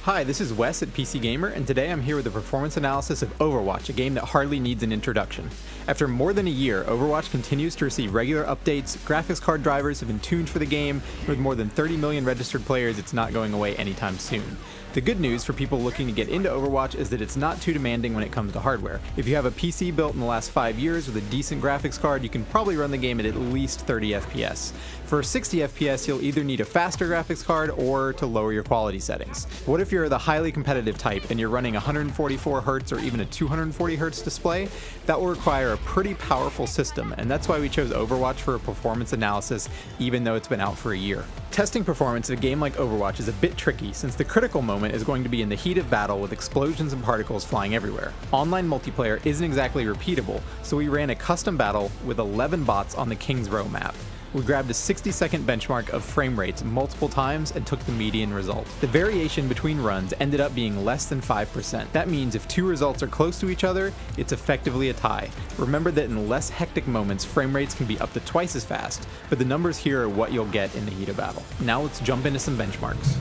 Hi, this is Wes at PC Gamer, and today I'm here with a performance analysis of Overwatch, a game that hardly needs an introduction. After more than a year, Overwatch continues to receive regular updates, graphics card drivers have been tuned for the game, and with more than 30 million registered players, it's not going away anytime soon. The good news for people looking to get into Overwatch is that it's not too demanding when it comes to hardware. If you have a PC built in the last 5 years with a decent graphics card, you can probably run the game at least 30 FPS. For 60 FPS, you'll either need a faster graphics card or to lower your quality settings. What if you're the highly competitive type and you're running 144Hz or even a 240Hz display? That will require a pretty powerful system, and that's why we chose Overwatch for a performance analysis, even though it's been out for a year. Testing performance of a game like Overwatch is a bit tricky since the critical moment is going to be in the heat of battle with explosions and particles flying everywhere. Online multiplayer isn't exactly repeatable, so we ran a custom battle with 11 bots on the King's Row map. We grabbed a 60-second benchmark of frame rates multiple times and took the median result. The variation between runs ended up being less than 5%. That means if two results are close to each other, it's effectively a tie. Remember that in less hectic moments, frame rates can be up to twice as fast, but the numbers here are what you'll get in the heat of battle. Now let's jump into some benchmarks.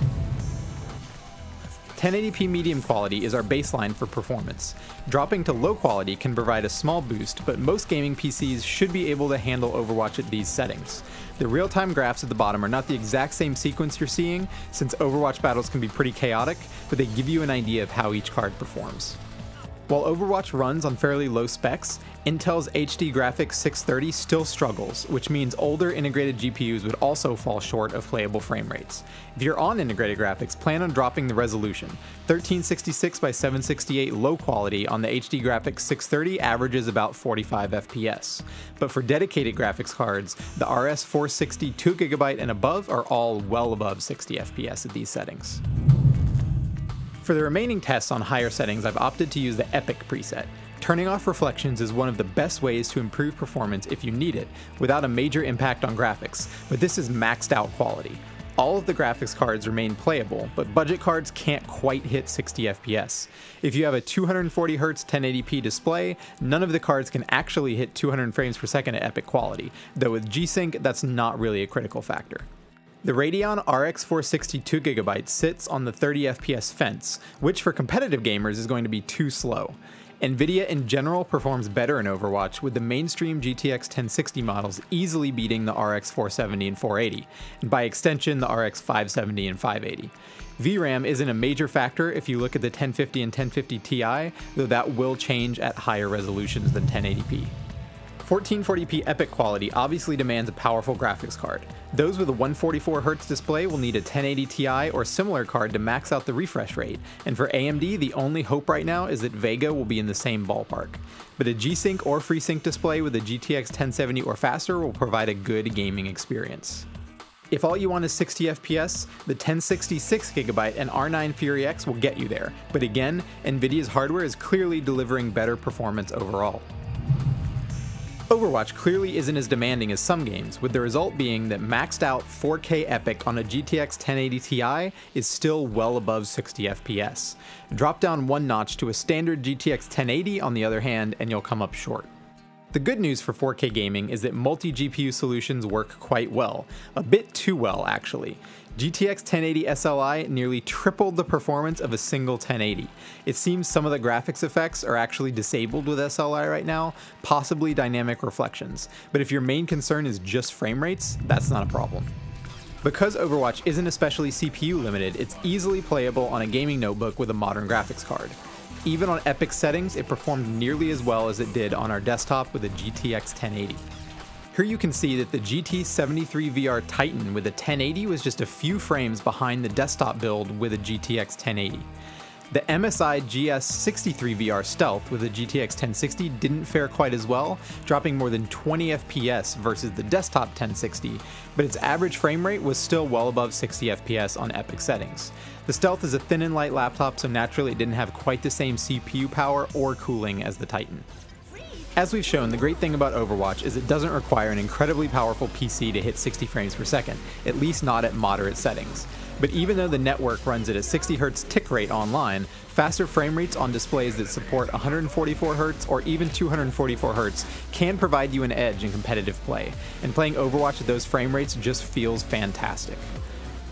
1080p medium quality is our baseline for performance. Dropping to low quality can provide a small boost, but most gaming PCs should be able to handle Overwatch at these settings. The real-time graphs at the bottom are not the exact same sequence you're seeing, since Overwatch battles can be pretty chaotic, but they give you an idea of how each card performs. While Overwatch runs on fairly low specs, Intel's HD Graphics 630 still struggles, which means older integrated GPUs would also fall short of playable frame rates. If you're on integrated graphics, plan on dropping the resolution. 1366 by 768 low quality on the HD Graphics 630 averages about 45 FPS. But for dedicated graphics cards, the RS 460 2GB and above are all well above 60 FPS at these settings. For the remaining tests on higher settings, I've opted to use the Epic preset. Turning off reflections is one of the best ways to improve performance if you need it, without a major impact on graphics, but this is maxed out quality. All of the graphics cards remain playable, but budget cards can't quite hit 60 FPS. If you have a 240Hz 1080p display, none of the cards can actually hit 200 frames per second at Epic quality, though with G-Sync that's not really a critical factor. The Radeon RX 460 2GB sits on the 30 FPS fence, which for competitive gamers is going to be too slow. Nvidia in general performs better in Overwatch, with the mainstream GTX 1060 models easily beating the RX 470 and 480, and by extension the RX 570 and 580. VRAM isn't a major factor if you look at the 1050 and 1050 Ti, though that will change at higher resolutions than 1080p. 1440p Epic quality obviously demands a powerful graphics card. Those with a 144Hz display will need a 1080 Ti or similar card to max out the refresh rate, and for AMD the only hope right now is that Vega will be in the same ballpark. But a G-Sync or FreeSync display with a GTX 1070 or faster will provide a good gaming experience. If all you want is 60 FPS, the 1066GB and R9 Fury X will get you there, but again, Nvidia's hardware is clearly delivering better performance overall. Overwatch clearly isn't as demanding as some games, with the result being that maxed out 4K Epic on a GTX 1080 Ti is still well above 60 FPS. Drop down one notch to a standard GTX 1080 on the other hand, and you'll come up short. The good news for 4K gaming is that multi-GPU solutions work quite well, a bit too well actually. GTX 1080 SLI nearly tripled the performance of a single 1080. It seems some of the graphics effects are actually disabled with SLI right now, possibly dynamic reflections, but if your main concern is just frame rates, that's not a problem. Because Overwatch isn't especially CPU limited, it's easily playable on a gaming notebook with a modern graphics card. Even on Epic settings, it performed nearly as well as it did on our desktop with a GTX 1080. Here you can see that the GT73VR Titan with a 1080 was just a few frames behind the desktop build with a GTX 1080. The MSI GS63VR Stealth with a GTX 1060 didn't fare quite as well, dropping more than 20 FPS versus the desktop 1060, but its average frame rate was still well above 60 FPS on Epic settings. The Stealth is a thin and light laptop, so naturally it didn't have quite the same CPU power or cooling as the Titan. As we've shown, the great thing about Overwatch is it doesn't require an incredibly powerful PC to hit 60 frames per second, at least not at moderate settings. But even though the network runs at a 60Hz tick rate online, faster frame rates on displays that support 144Hz or even 244Hz can provide you an edge in competitive play, and playing Overwatch at those frame rates just feels fantastic.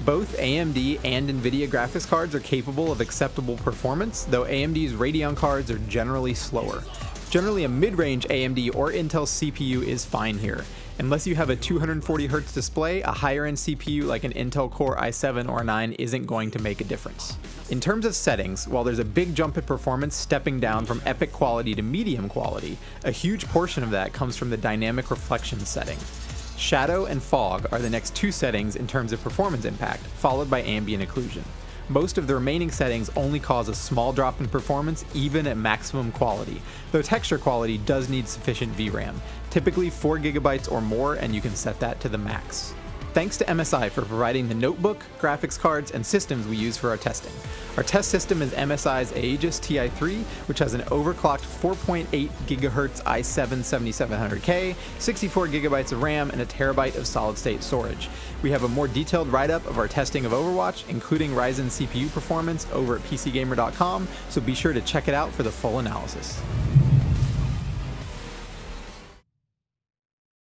Both AMD and Nvidia graphics cards are capable of acceptable performance, though AMD's Radeon cards are generally slower. Generally, a mid-range AMD or Intel CPU is fine here. Unless you have a 240Hz display, a higher-end CPU like an Intel Core i7 or 9 isn't going to make a difference. In terms of settings, while there's a big jump in performance stepping down from epic quality to medium quality, a huge portion of that comes from the dynamic reflection setting. Shadow and fog are the next two settings in terms of performance impact, followed by ambient occlusion. Most of the remaining settings only cause a small drop in performance even at maximum quality, though texture quality does need sufficient VRAM, typically 4GB or more, and you can set that to the max. Thanks to MSI for providing the notebook, graphics cards, and systems we use for our testing. Our test system is MSI's Aegis Ti3, which has an overclocked 4.8 GHz i7-7700K, 64GB of RAM, and a terabyte of solid-state storage. We have a more detailed write-up of our testing of Overwatch, including Ryzen CPU performance, over at PCGamer.com, so be sure to check it out for the full analysis.